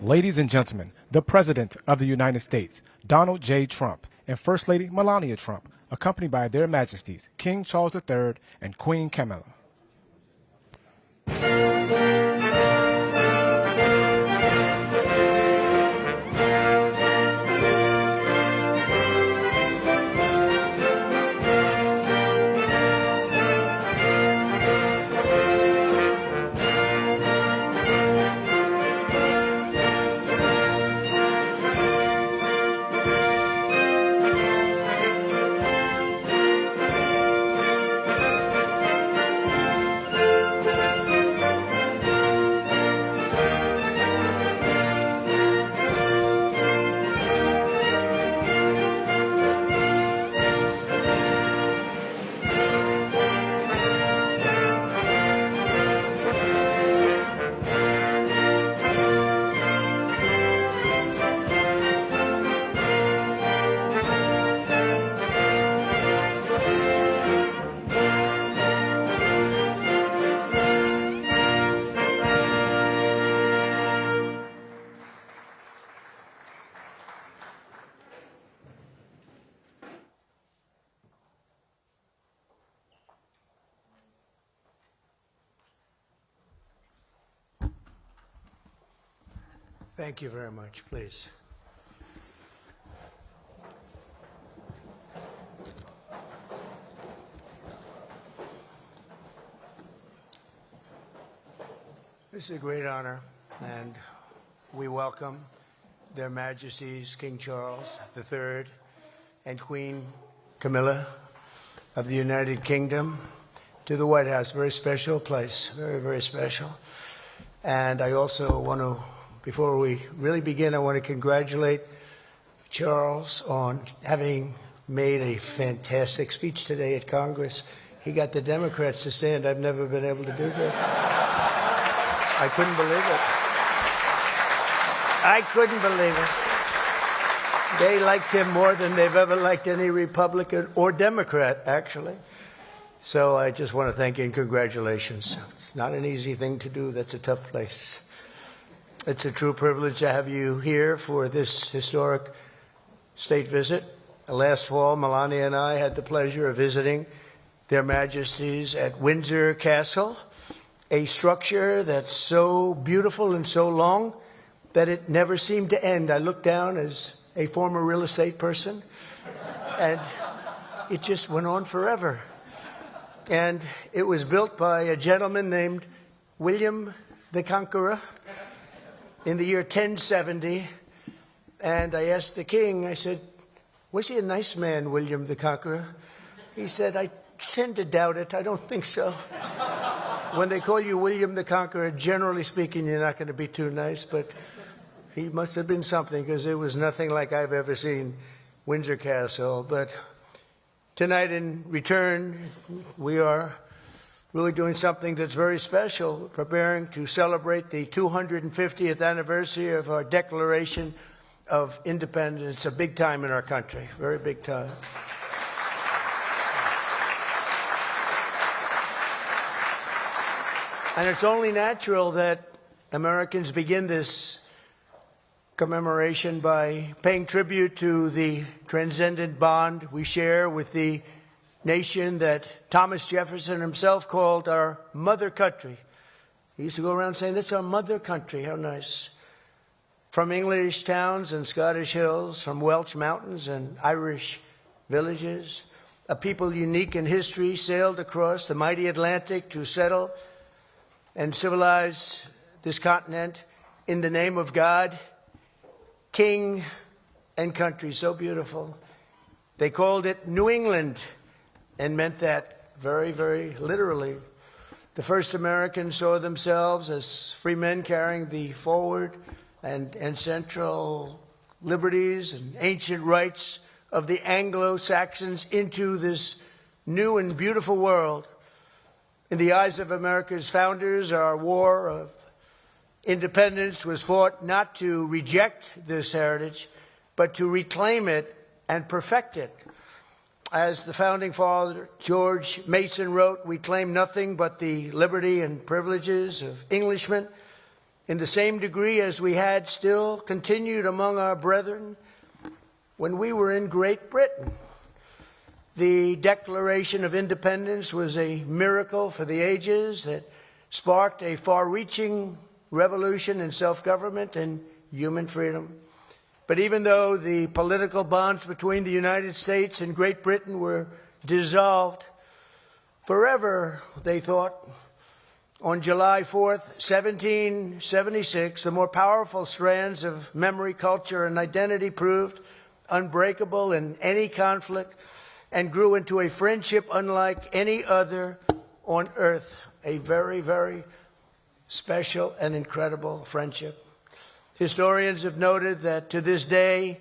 Ladies and gentlemen, the President of the United States, Donald J. Trump, and First Lady Melania Trump, accompanied by their Majesties, King Charles III and Queen Camilla. Thank you very much. Please. This is a great honor, and we welcome Their Majesties King Charles III and Queen Camilla of the United Kingdom to the White House. Very special place, very, very special. And I also want to, before we really begin, I want to congratulate Charles on having made a fantastic speech today at Congress. He got the Democrats to stand. I've never been able to do that. I couldn't believe it. I couldn't believe it. They liked him more than they've ever liked any Republican or Democrat, actually. So I just want to thank you and congratulations. It's not an easy thing to do. That's a tough place. It's a true privilege to have you here for this historic state visit. Last fall, Melania and I had the pleasure of visiting Their Majesties at Windsor Castle, a structure that's so beautiful and so long that it never seemed to end. I looked down as a former real estate person, and it just went on forever. And it was built by a gentleman named William the Conqueror in the year 1070, and I asked the king, I said, was he a nice man, William the Conqueror? He said, I tend to doubt it. I don't think so. When they call you William the Conqueror, generally speaking, you're not going to be too nice, but he must have been something, because it was nothing like I've ever seen Windsor Castle. But tonight in return, we are really doing something that's very special, preparing to celebrate the 250th anniversary of our Declaration of Independence. A big time in our country, very big time. And it's only natural that Americans begin this commemoration by paying tribute to the transcendent bond we share with the nation that Thomas Jefferson himself called our mother country. He used to go around saying, that's our mother country. How nice. From English towns and Scottish hills, from Welsh mountains and Irish villages, a people unique in history sailed across the mighty Atlantic to settle and civilize this continent in the name of God, King and country. So beautiful. They called it New England, and meant that very, very literally. The first Americans saw themselves as free men carrying the forward and central liberties and ancient rights of the Anglo-Saxons into this new and beautiful world. In the eyes of America's founders, our war of independence was fought not to reject this heritage, but to reclaim it and perfect it. As the founding father, George Mason, wrote, we claim nothing but the liberty and privileges of Englishmen in the same degree as we had still continued among our brethren when we were in Great Britain. The Declaration of Independence was a miracle for the ages that sparked a far-reaching revolution in self-government and human freedom. But even though the political bonds between the United States and Great Britain were dissolved forever, they thought, on July 4th, 1776, the more powerful strands of memory, culture, and identity proved unbreakable in any conflict and grew into a friendship unlike any other on earth, a very, very special and incredible friendship. Historians have noted that to this day,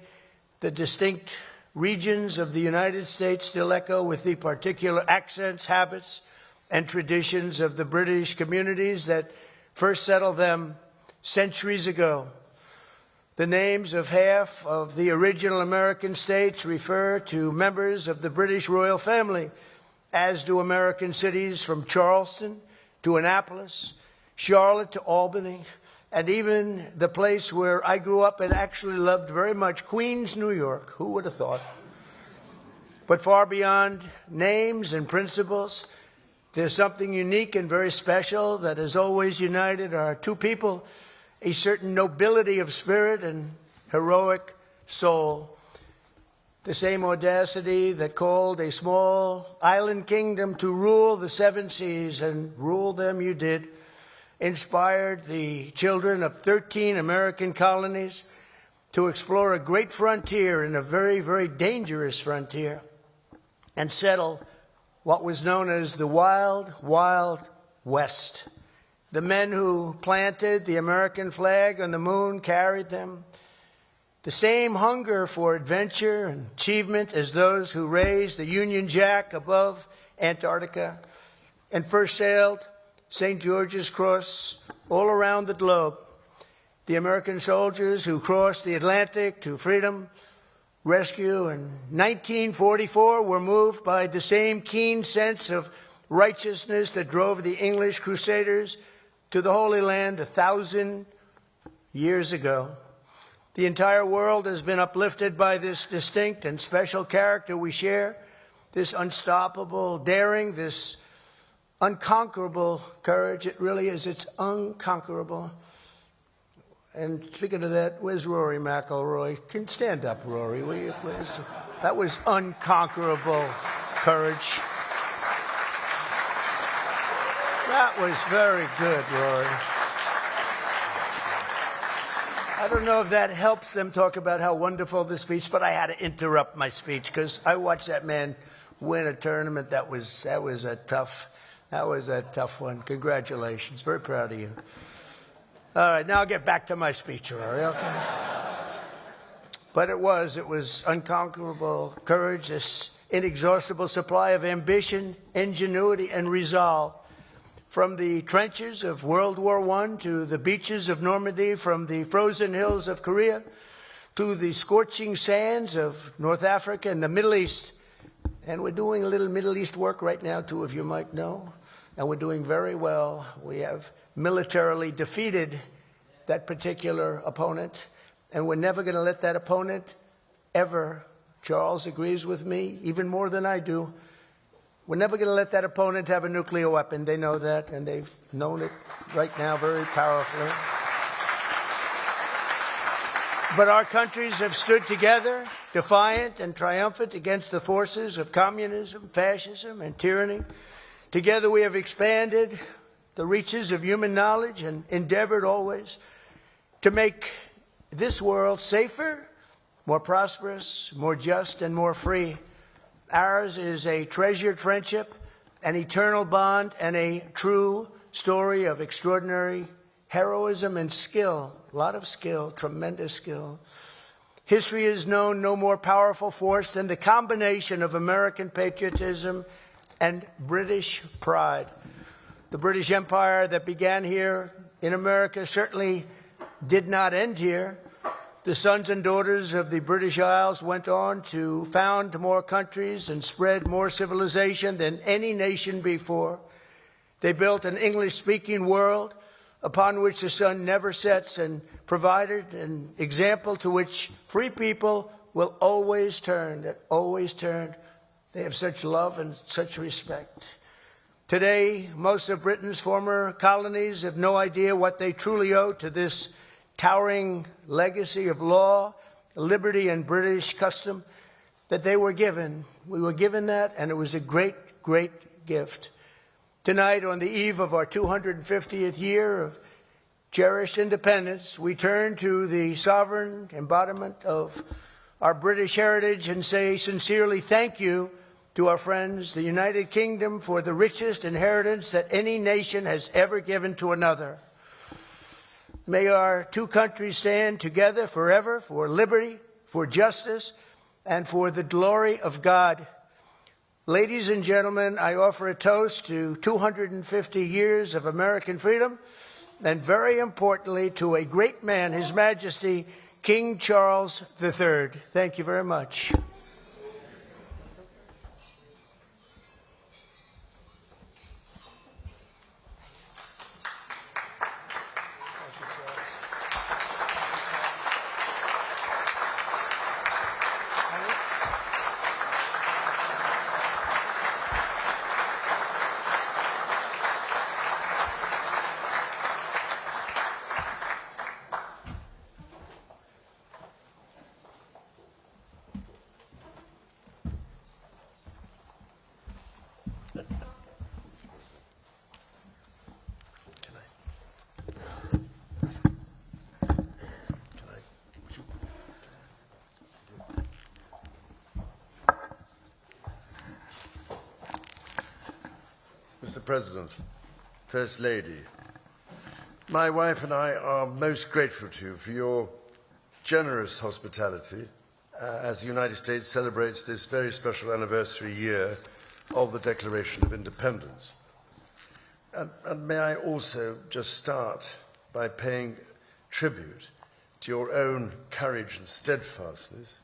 the distinct regions of the United States still echo with the particular accents, habits, and traditions of the British communities that first settled them centuries ago. The names of half of the original American states refer to members of the British royal family, as do American cities from Charleston to Annapolis, Charlotte to Albany, and even the place where I grew up and actually loved very much, Queens, New York. Who would have thought? But far beyond names and principles, there's something unique and very special that has always united our two people, a certain nobility of spirit and heroic soul. The same audacity that called a small island kingdom to rule the seven seas, and rule them you did, inspired the children of 13 American colonies to explore a great frontier and a very, very dangerous frontier and settle what was known as the Wild, Wild West. The men who planted the American flag on the moon carried them the same hunger for adventure and achievement as those who raised the Union Jack above Antarctica and first sailed St. George's Cross all around the globe. The American soldiers who crossed the Atlantic to freedom, rescue in 1944 were moved by the same keen sense of righteousness that drove the English Crusaders to the Holy Land 1,000 years ago. The entire world has been uplifted by this distinct and special character we share, this unstoppable daring, this unconquerable courage. It really is. It's unconquerable. And speaking of that, where's Rory McIlroy? Can stand up, Rory, will you, please? That was unconquerable courage. That was very good, Rory. I don't know if that helps them talk about how wonderful the speech, but I had to interrupt my speech because I watched that man win a tournament. That was a tough one. Congratulations. Very proud of you. All right, now I'll get back to my speech, Rory, okay? But it was unconquerable courage, this inexhaustible supply of ambition, ingenuity, and resolve. From the trenches of World War I to the beaches of Normandy, from the frozen hills of Korea to the scorching sands of North Africa and the Middle East. And we're doing a little Middle East work right now, two of you might know, and we're doing very well. We have militarily defeated that particular opponent, and we're never going to let that opponent ever, Charles agrees with me, even more than I do, we're never going to let that opponent have a nuclear weapon. They know that, and they've known it right now very powerfully. But our countries have stood together, defiant and triumphant against the forces of communism, fascism, and tyranny. Together we have expanded the reaches of human knowledge and endeavored always to make this world safer, more prosperous, more just, and more free. Ours is a treasured friendship, an eternal bond, and a true story of extraordinary heroism and skill. A lot of skill, tremendous skill. History has known no more powerful force than the combination of American patriotism and British pride. The British Empire that began here in America certainly did not end here. The sons and daughters of the British Isles went on to found more countries and spread more civilization than any nation before. They built an English-speaking world, upon which the sun never sets, and provided an example to which free people will always turn, that always turn. They have such love and such respect. Today, most of Britain's former colonies have no idea what they truly owe to this towering legacy of law, liberty, and British custom that they were given. We were given that, and it was a great, great gift. Tonight, on the eve of our 250th year of cherished independence, we turn to the sovereign embodiment of our British heritage and say sincerely thank you to our friends, the United Kingdom, for the richest inheritance that any nation has ever given to another. May our two countries stand together forever for liberty, for justice, and for the glory of God. Ladies and gentlemen, I offer a toast to 250 years of American freedom, and very importantly, to a great man, His Majesty, King Charles III. Thank you very much. Mr. President, First Lady, my wife and I are most grateful to you for your generous hospitality as the United States celebrates this very special anniversary year of the Declaration of Independence. And may I also just start by paying tribute to your own courage and steadfastness,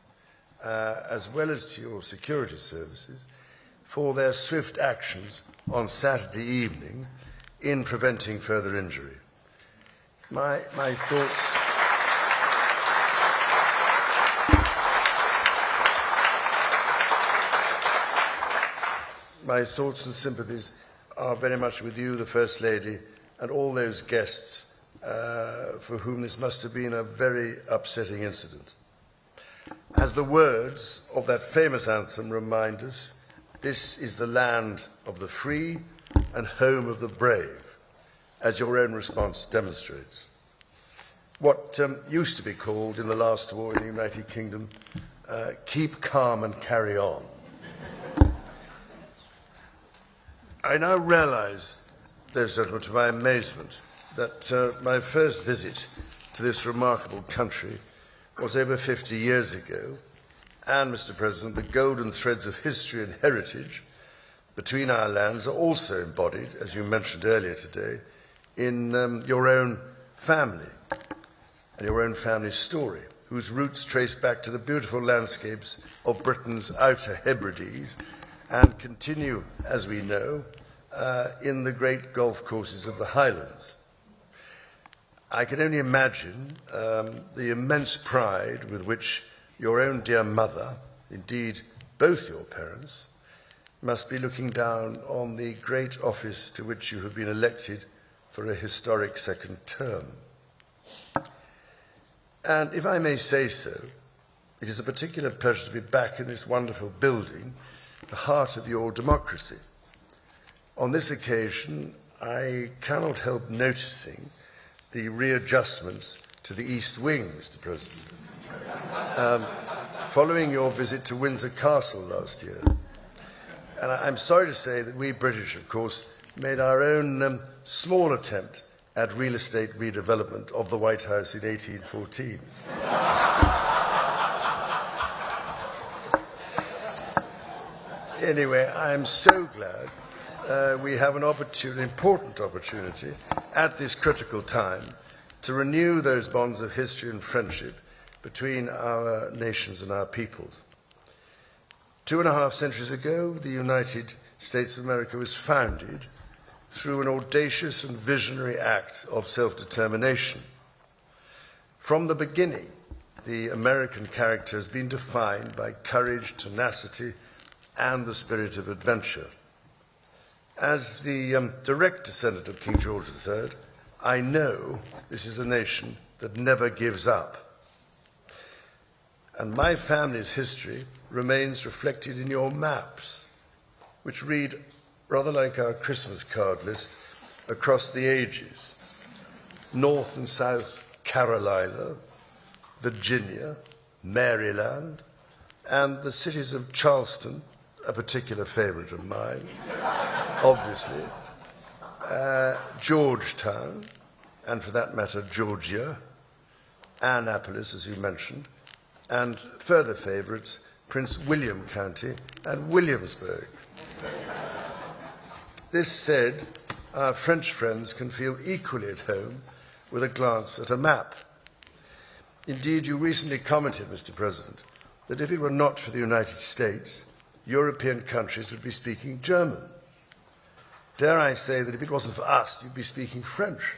as well as to your security services, for their swift actions on Saturday evening in preventing further injury. My thoughts and sympathies are very much with you, the First Lady, and all those guests for whom this must have been a very upsetting incident. As the words of that famous anthem remind us, this is the land of the free and home of the brave, as your own response demonstrates. What used to be called in the last war in the United Kingdom, keep calm and carry on. I now realise, ladies and gentlemen, to my amazement, that my first visit to this remarkable country was over 50 years ago, and, Mr. President, the golden threads of history and heritage between our lands are also embodied, as you mentioned earlier today, in your own family and your own family story, whose roots trace back to the beautiful landscapes of Britain's Outer Hebrides and continue, as we know, in the great golf courses of the Highlands. I can only imagine the immense pride with which your own dear mother, indeed both your parents, must be looking down on the great office to which you have been elected for a historic second term. And if I may say so, it is a particular pleasure to be back in this wonderful building, the heart of your democracy. On this occasion, I cannot help noticing the readjustments to the East Wing, Mr. President, following your visit to Windsor Castle last year. And I'm sorry to say that we British, of course, made our own small attempt at real estate redevelopment of the White House in 1814. Anyway, I'm so glad we have an important opportunity at this critical time to renew those bonds of history and friendship between our nations and our peoples. 2.5 centuries ago, the United States of America was founded through an audacious and visionary act of self-determination. From the beginning, the American character has been defined by courage, tenacity, and the spirit of adventure. As the direct descendant of King George III, I know this is a nation that never gives up. And my family's history remains reflected in your maps, which read rather like our Christmas card list across the ages. North and South Carolina, Virginia, Maryland, and the cities of Charleston, a particular favorite of mine, obviously, Georgetown, and for that matter, Georgia, Annapolis, as you mentioned, and further favorites, Prince William County and Williamsburg. This said, our French friends can feel equally at home with a glance at a map. Indeed, you recently commented, Mr. President, that if it were not for the United States, European countries would be speaking German. Dare I say that if it wasn't for us, you'd be speaking French.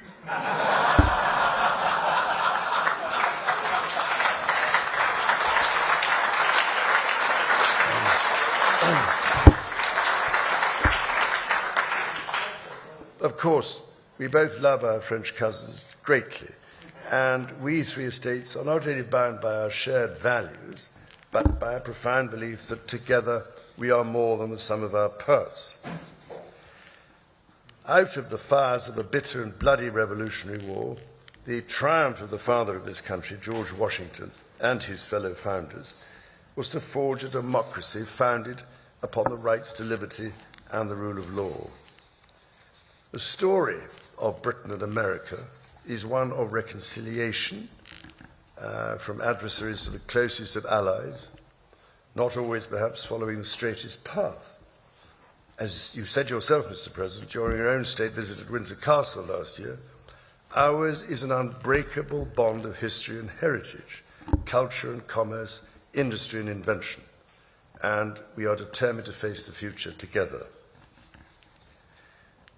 Of course, we both love our French cousins greatly, and we three estates are not only bound by our shared values, but by a profound belief that together we are more than the sum of our parts. Out of the fires of a bitter and bloody Revolutionary War, the triumph of the father of this country, George Washington, and his fellow founders, was to forge a democracy founded upon the rights to liberty and the rule of law. The story of Britain and America is one of reconciliation, from adversaries to the closest of allies, not always perhaps following the straightest path. As you said yourself, Mr. President, during your own state visit at Windsor Castle last year, ours is an unbreakable bond of history and heritage, culture and commerce, industry and invention, and we are determined to face the future together.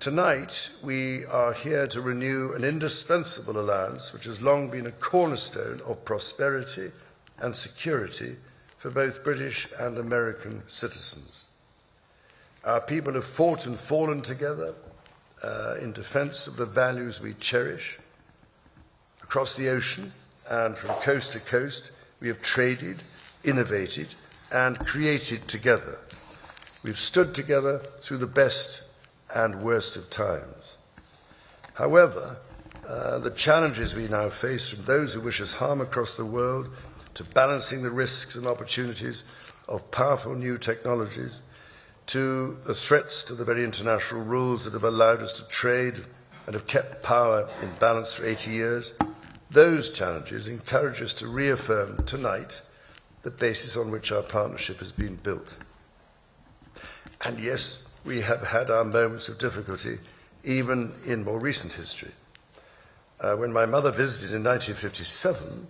Tonight, we are here to renew an indispensable alliance which has long been a cornerstone of prosperity and security for both British and American citizens. Our people have fought and fallen together in defense of the values we cherish. Across the ocean and from coast to coast, we have traded, innovated, and created together. We've stood together through the best and worst of times. However, the challenges we now face, from those who wish us harm across the world to balancing the risks and opportunities of powerful new technologies, to the threats to the very international rules that have allowed us to trade and have kept power in balance for 80 years, those challenges encourage us to reaffirm tonight the basis on which our partnership has been built. And yes, we have had our moments of difficulty, even in more recent history. When my mother visited in 1957,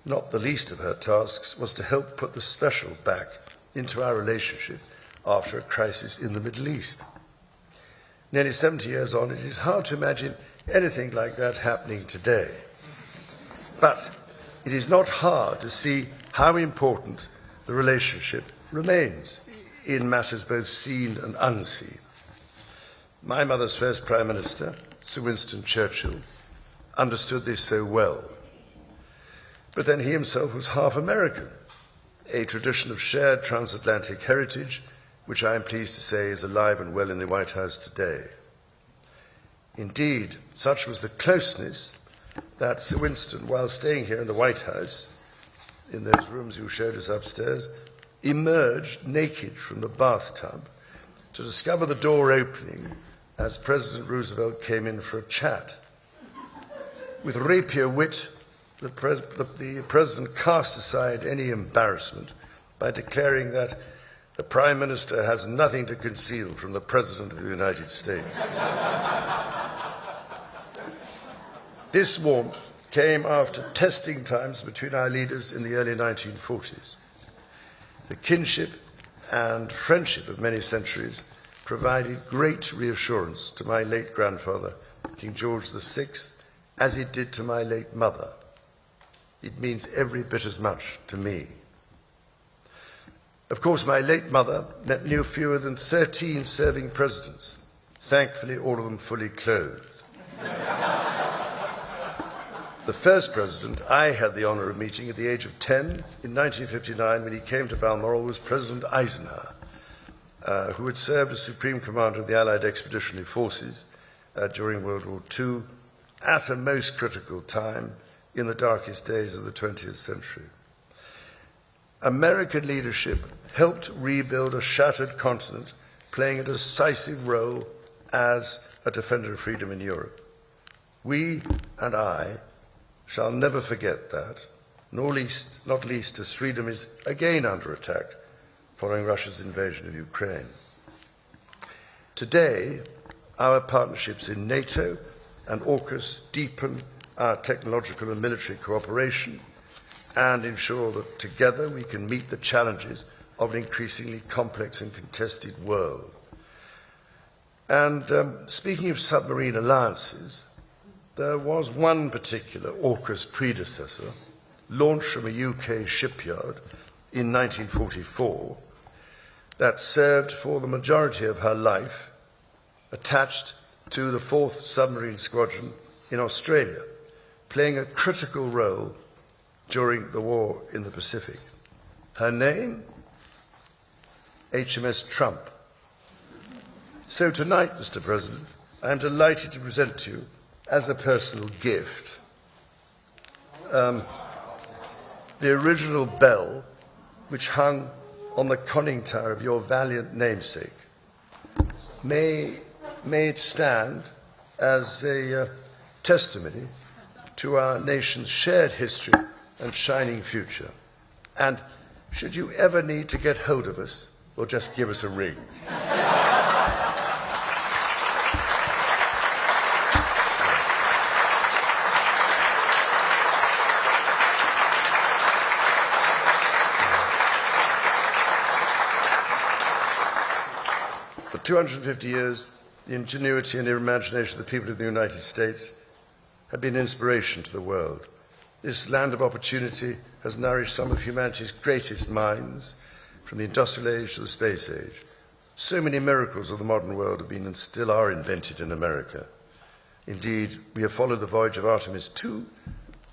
not the least of her tasks was to help put the special back into our relationship after a crisis in the Middle East. Nearly 70 years on, it is hard to imagine anything like that happening today. But it is not hard to see how important the relationship remains in matters both seen and unseen. My mother's first Prime Minister, Sir Winston Churchill, understood this so well. But then he himself was half American, a tradition of shared transatlantic heritage, which I am pleased to say is alive and well in the White House today. Indeed, such was the closeness that Sir Winston, while staying here in the White House, in those rooms you showed us upstairs, emerged naked from the bathtub to discover the door opening as President Roosevelt came in for a chat. With rapier wit, the President cast aside any embarrassment by declaring that the Prime Minister has nothing to conceal from the President of the United States. This warmth came after testing times between our leaders in the early 1940s. The kinship and friendship of many centuries provided great reassurance to my late grandfather, King George VI, as it did to my late mother. It means every bit as much to me. Of course, my late mother met no fewer than 13 serving presidents, thankfully all of them fully clothed. The first president I had the honour of meeting at the age of 10 in 1959 when he came to Balmoral was President Eisenhower, who had served as Supreme Commander of the Allied Expeditionary Forces during World War II at a most critical time in the darkest days of the 20th century. American leadership helped rebuild a shattered continent, playing a decisive role as a defender of freedom in Europe. We and I shall never forget that, not least as freedom is again under attack following Russia's invasion of Ukraine. Today, our partnerships in NATO and AUKUS deepen our technological and military cooperation and ensure that together we can meet the challenges of an increasingly complex and contested world. And speaking of submarine alliances, there was one particular AUKUS predecessor, launched from a UK shipyard in 1944, that served for the majority of her life attached to the 4th Submarine Squadron in Australia, playing a critical role during the war in the Pacific. Her name? HMS Trump. So tonight, Mr. President, I am delighted to present to you, as a personal gift, the original bell which hung on the conning tower of your valiant namesake. May it stand as a testimony to our nation's shared history and shining future. And should you ever need to get hold of us, or just give us a ring. For 250 years, the ingenuity and imagination of the people of the United States have been an inspiration to the world. This land of opportunity has nourished some of humanity's greatest minds, from the industrial age to the space age. So many miracles of the modern world have been and still are invented in America. Indeed, we have followed the voyage of Artemis II,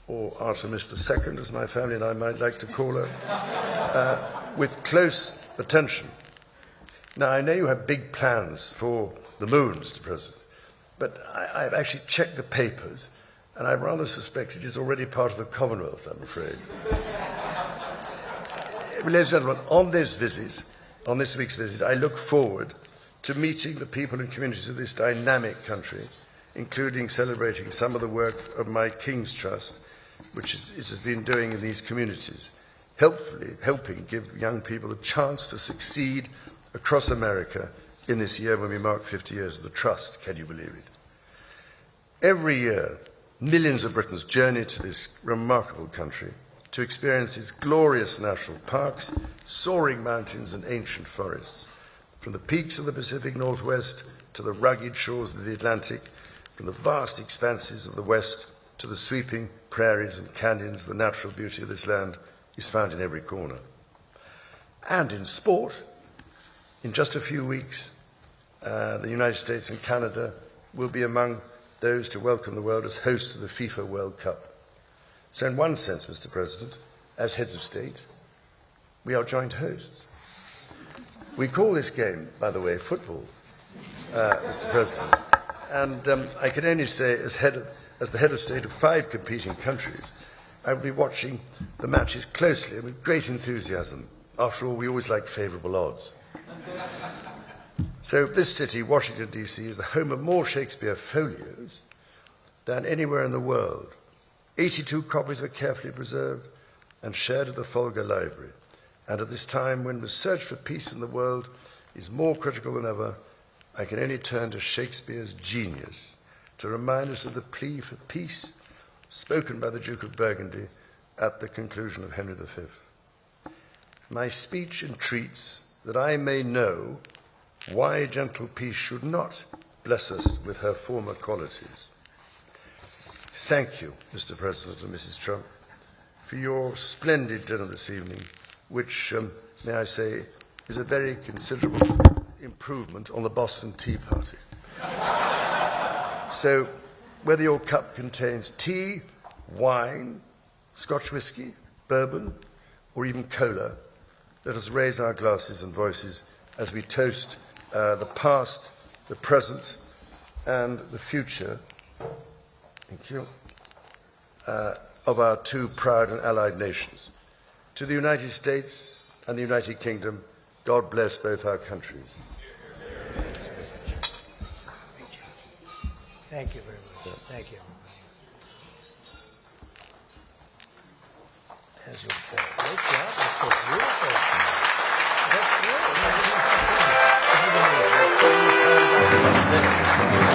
or Artemis II, as my family and I might like to call her, with close attention. Now, I know you have big plans for the moon, Mr. President, but I've actually checked the papers, and I rather suspect it is already part of the Commonwealth, I'm afraid. Ladies and gentlemen, on this week's visit, I look forward to meeting the people and communities of this dynamic country, including celebrating some of the work of my King's Trust, which it has been doing in these communities, helping give young people the chance to succeed across America in this year when we mark 50 years of the Trust. Can you believe it? Every year, millions of Britons journey to this remarkable country to experience its glorious national parks, soaring mountains and ancient forests. From the peaks of the Pacific Northwest to the rugged shores of the Atlantic, from the vast expanses of the West to the sweeping prairies and canyons, the natural beauty of this land is found in every corner. And in sport, in just a few weeks, the United States and Canada will be among those to welcome the world as hosts of the FIFA World Cup. So in one sense, Mr. President, as heads of state, we are joint hosts. We call this game, by the way, football, Mr. President. And I can only say, as the head of state of 5 competing countries, I will be watching the matches closely and with great enthusiasm. After all, we always like favourable odds. So this city, Washington, D.C., is the home of more Shakespeare folios than anywhere in the world. 82 copies are carefully preserved and shared at the Folger Library. And at this time, when the search for peace in the world is more critical than ever, I can only turn to Shakespeare's genius to remind us of the plea for peace spoken by the Duke of Burgundy at the conclusion of Henry V. My speech entreats that I may know why gentle peace should not bless us with her former qualities. Thank you, Mr. President and Mrs. Trump, for your splendid dinner this evening, which, may I say, is a very considerable improvement on the Boston Tea Party. So, whether your cup contains tea, wine, Scotch whisky, bourbon, or even cola, let us raise our glasses and voices as we toast the past, the present, and the future, thank you, of our two proud and allied nations. To the United States and the United Kingdom, God bless both our countries. Thank you very much. Thank you. As you go. Great job. That's so beautiful. That's great.